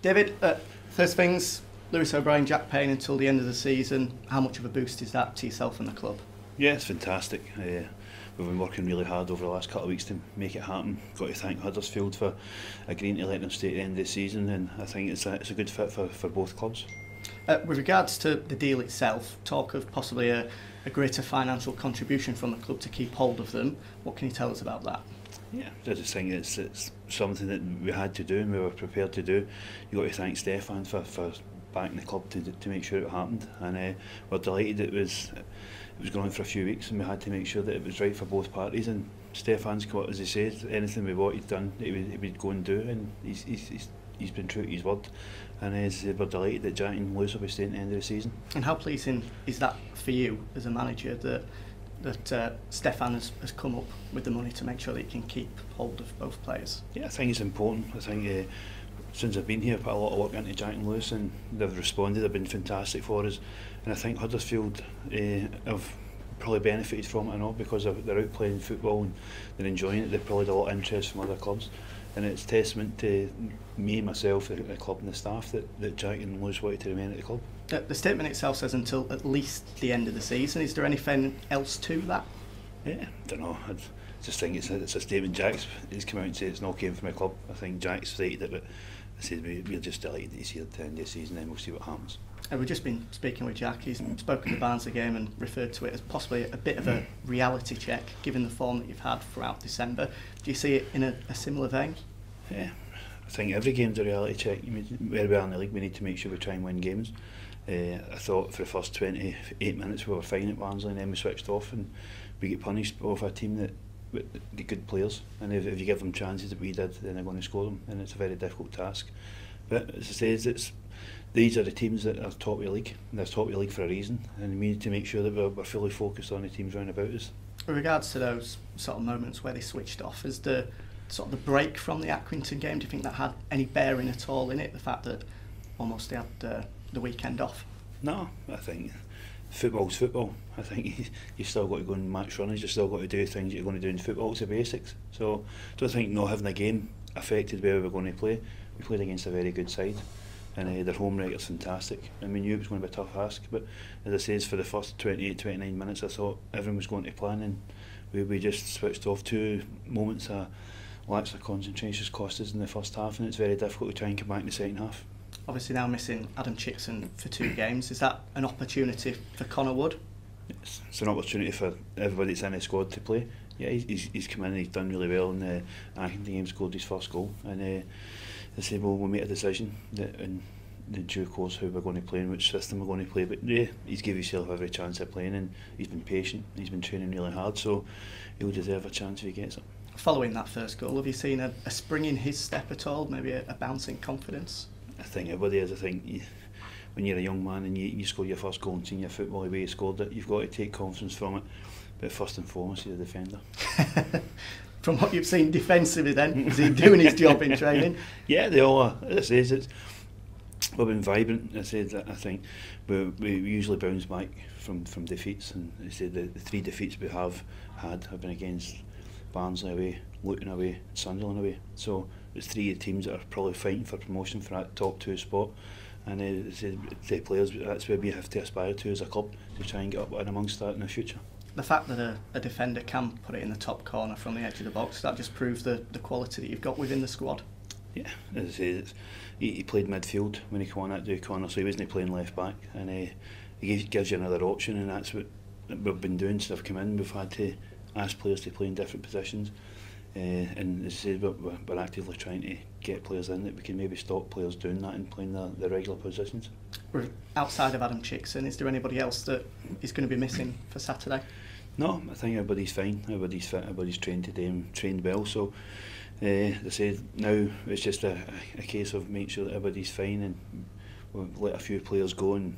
David, first things, Lewis O'Brien, Jack Payne until the end of the season. How much of a boost is that to yourself and the club? Yeah, it's fantastic. We've been working really hard over the last couple of weeks to make it happen. Got to thank Huddersfield for agreeing to let them stay at the end of the season, and I think it's a good fit for both clubs. With regards to the deal itself, talk of possibly a greater financial contribution from the club to keep hold of them. What can you tell us about that? Yeah, I just think it's something that we had to do and we were prepared to do. You've got to thank Stefan for backing the club to make sure it happened, and we're delighted it was going on for a few weeks and we had to make sure that it was right for both parties, and Stefan's got, as he says, anything we wanted done he would go and do, and he's been true to his word, and we're delighted that Jack and Lewis will be staying at the end of the season. And how pleasing is that for you as a manager that Stefan has come up with the money to make sure that he can keep hold of both players? Yeah, I think it's important. I think since I've been here, I've put a lot of work into Jack and Lewis, and they've responded. They've been fantastic for us, and I think Huddersfield have probably benefited from it and all, because they're out playing football and they're enjoying it. They've probably had a lot of interest from other clubs, and it's testament to me, myself, the club and the staff that Jack and Lewis wanted to remain at the club. The statement itself says until at least the end of the season. Is there anything else to that? Yeah, I don't know. I just think it's a statement. He's come out and said it's not came from the club. I think Jack's stated it, but I said we're just delighted that he's here at the end of the season, and we'll see what happens. We've just been speaking with Jack. He's spoken to Barnes the game and referred to it as possibly a bit of a reality check, given the form that you've had throughout December. Do you see it in a similar vein? Yeah, I think every game's a reality check. Where we are in the league, we need to make sure we try and win games. I thought for the first 28 minutes we were fine at Barnsley, and then we switched off and we get punished with a team that get good players, and if you give them chances that we did, then they're going to score them, and it's a very difficult task. But as I say, these are the teams that are top of the league, and they're top of the league for a reason, and we need to make sure that we're fully focused on the teams round about us. With regards to those sort of moments where they switched off, is the break from the Accrington game, do you think that had any bearing at all in it, the fact that almost they had the weekend off? No, I think football's football. I think you've still got to go and match runners, you've still got to do things you're going to do in football. It's the basics. So I don't think not having a game affected where we're going to play. We played against a very good side, and their home record's fantastic. I mean, knew it was going to be a tough ask, but as I says, for the first 28-29 minutes I thought everyone was going to plan, and we just switched off. Two moments of lapse of concentration cost us in the first half, and it's very difficult to try and come back in the second half. Obviously now missing Adam Chickson for 2 games, is that an opportunity for Connor Wood? It's an opportunity for everybody that's in the squad to play. Yeah, he's come in and he's done really well in the Accrington game, scored his first goal, and they said we'll make a decision in due course how we're going to play and which system we're going to play, but yeah, he's given himself every chance of playing, and he's been patient, he's been training really hard, so he'll deserve a chance if he gets it. Following that first goal, have you seen a spring in his step at all, maybe a bounce in confidence? I think everybody is. I think when you're a young man and you score your first goal in senior football, the way you scored it, you've got to take confidence from it, but first and foremost he's a defender. From what you've seen defensively then, is he doing his job in training? Yeah, they all are. As I say, we've been vibrant. I think we usually bounce back from defeats, and I say the 3 defeats we have been against Barnsley away, Luton away, Sunderland away. So there's 3 teams that are probably fighting for promotion for that top 2 spot, and the players, that's where we have to aspire to as a club, to try and get up and amongst that in the future. The fact that a defender can put it in the top corner from the edge of the box, that just proves the quality that you've got within the squad. Yeah, as I say, he played midfield when he came on that do corner, so he wasn't playing left back, and he gives you another option, and that's what we've been doing since I've come in. We've had to ask players to play in different positions, and as I say, we're actively trying to get players in that we can maybe stop players doing that and playing the regular positions. Outside of Adam Chickson, is there anybody else that is going to be missing for Saturday? No, I think everybody's fine, everybody's fit, everybody's trained today and trained well, so as I say, now it's just a case of making sure that everybody's fine, and we'll let a few players go, and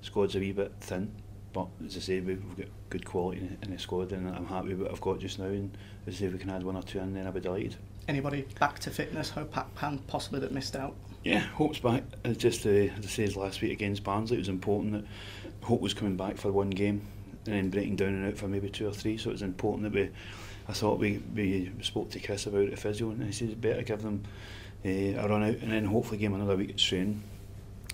the squad's a wee bit thin, but as I say, we've got good quality in the squad, and I'm happy with what I've got just now, and as I say, if we can add 1 or 2 in, then I'll be delighted. Anybody back to fitness? Hope Pan possibly that missed out? Yeah, Hope's back. Just as I said last week against Barnsley, it was important that Hope was coming back for 1 game and then breaking down and out for maybe 2 or 3, so it was important that I thought we spoke to Chris about the physio, and he said better give them a run out, and then hopefully give him another week of training,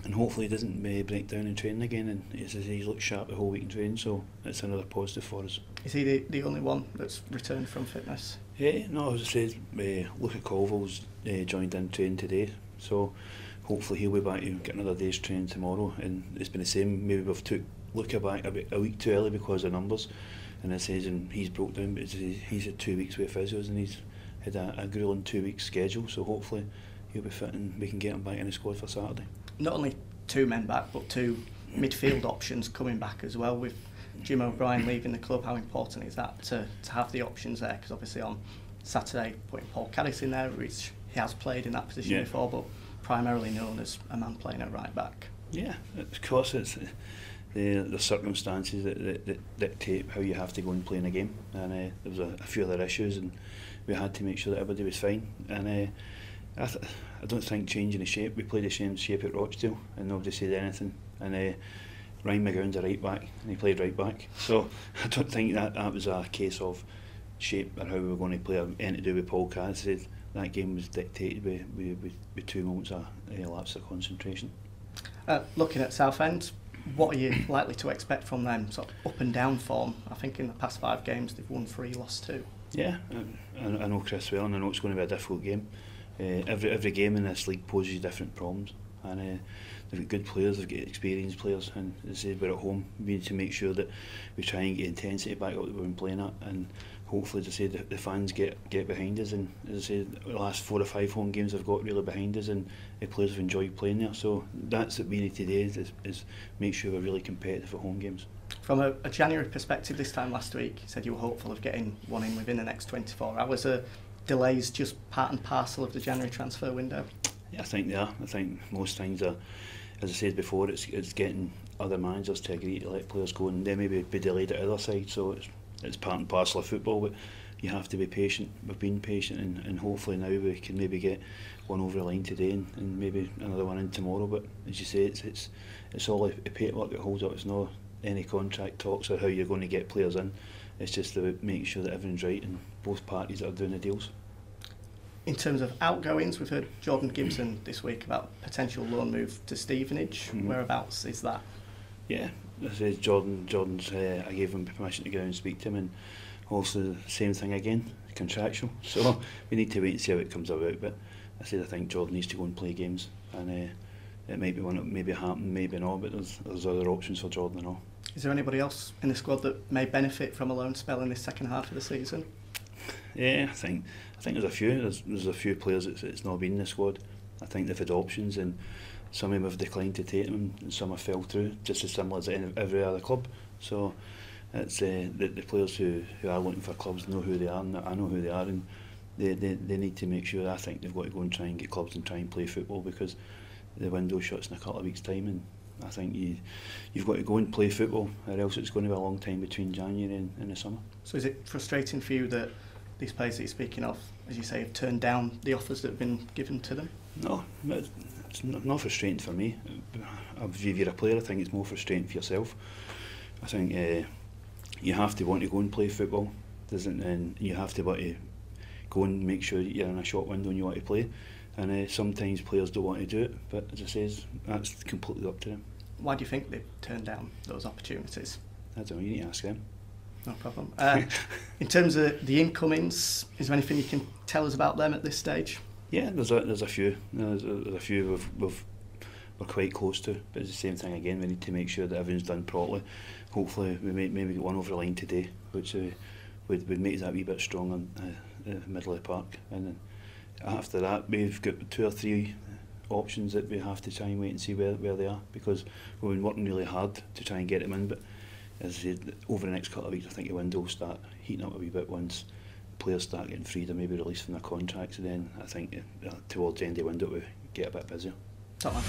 and hopefully he doesn't break down in training again, and he looks sharp the whole week in training, so it's another positive for us. Is he the only one that's returned from fitness? No, as I said, Luke Colville's joined in training today, so hopefully he'll be back to get another day's training tomorrow, and it's been the same. Maybe we've took Luke back a week too early because of numbers, and it says he's broke down, but he's had 2 weeks with physios, and he's had a grueling 2 week schedule, so hopefully he'll be fit and we can get him back in the squad for Saturday. Not only 2 men back, but 2 midfield options coming back as well, with Jim O'Brien leaving the club. How important is that to have the options there? Because obviously on Saturday putting Paul Caddis in there, which he has played in that position before, but primarily known as a man playing at right back. Yeah, of course it's the circumstances that dictate how you have to go and play in a game, and there was a few other issues, and we had to make sure that everybody was fine, and I don't think changing the shape. We played the same shape at Rochdale and nobody said anything, and Ryan McGowan's a right back and he played right back, so I don't think that was a case of shape or how we were going to play or anything to do with Paul Caddis. That game was dictated with 2 moments of lapse of concentration. Looking at Southend, what are you likely to expect from them? Sort of up and down form. I think in the past 5 games they've won 3, lost 2. Yeah, I know Chris well, and I know it's going to be a difficult game. Every game in this league poses you different problems, and they've got good players, they've got experienced players, and as I say, we're at home. We need to make sure that we try and get intensity back up that we've been playing at, and hopefully, as I say, the fans get behind us, and as I say, the last 4 or 5 home games have got really behind us, and the players have enjoyed playing there, so that's what we need today, is make sure we're really competitive at home games. From a January perspective, this time last week, you said you were hopeful of getting one in within the next 24 hours. Are delays just part and parcel of the January transfer window? Yeah, I think they are. I think most things are, as I said before, it's getting other managers to agree to let players go, and they maybe be delayed at other side, so it's part and parcel of football, but you have to be patient. We've been patient, and hopefully now we can maybe get one over the line today and maybe another one in tomorrow, but as you say, it's all a paperwork that holds up. It's not any contract talks or how you're going to get players in. It's just about making sure that everyone's right and both parties are doing the deals. In terms of outgoings, we've heard Jordan Gibson this week about potential loan move to Stevenage. Whereabouts is that? Yeah, as I said, Jordan's I gave him permission to go and speak to him, and also the same thing again, contractual. So we need to wait and see how it comes about. But I think Jordan needs to go and play games, and it might be one that maybe happen, maybe not. But there's other options for Jordan and all. Is there anybody else in the squad that may benefit from a loan spell in this second half of the season? Yeah, I think there's a few. There's a few players that's not been in the squad. I think they've had options, and some of them have declined to take them, and some have fell through, just as similar as every other club. So it's the players who are looking for clubs know who they are, and I know who they are, and they need to make sure. I think they've got to go and try and get clubs and try and play football, because the window shuts in a couple of weeks' time, and I think you've got to go and play football, or else it's going to be a long time between January and the summer. So is it frustrating for you that these players that you're speaking of, as you say, have turned down the offers that have been given to them? No, it's not frustrating for me. If you're a player, I think it's more frustrating for yourself. I think you have to want to go and play football, and you have to want to go and make sure that you're in a short window and you want to play. And sometimes players don't want to do it, but as I say, that's completely up to them. Why do you think they've turned down those opportunities? I don't know, you need to ask them. No problem. In terms of the incomings, is there anything you can tell us about them at this stage? Yeah, there's a few. There's a few we're quite close to, but it's the same thing again. We need to make sure that everything's done properly. Hopefully, we maybe get one over the line today, which would make that a wee bit strong in the middle of the park. And then after that, we've got 2 or 3 options that we have to try and wait and see where they are, because we've been working really hard to try and get them in. But as I said, over the next couple of weeks, I think the window will start heating up a wee bit once players start getting freed or maybe released from their contracts, and then I think towards the end of the window we get a bit busier. Top man.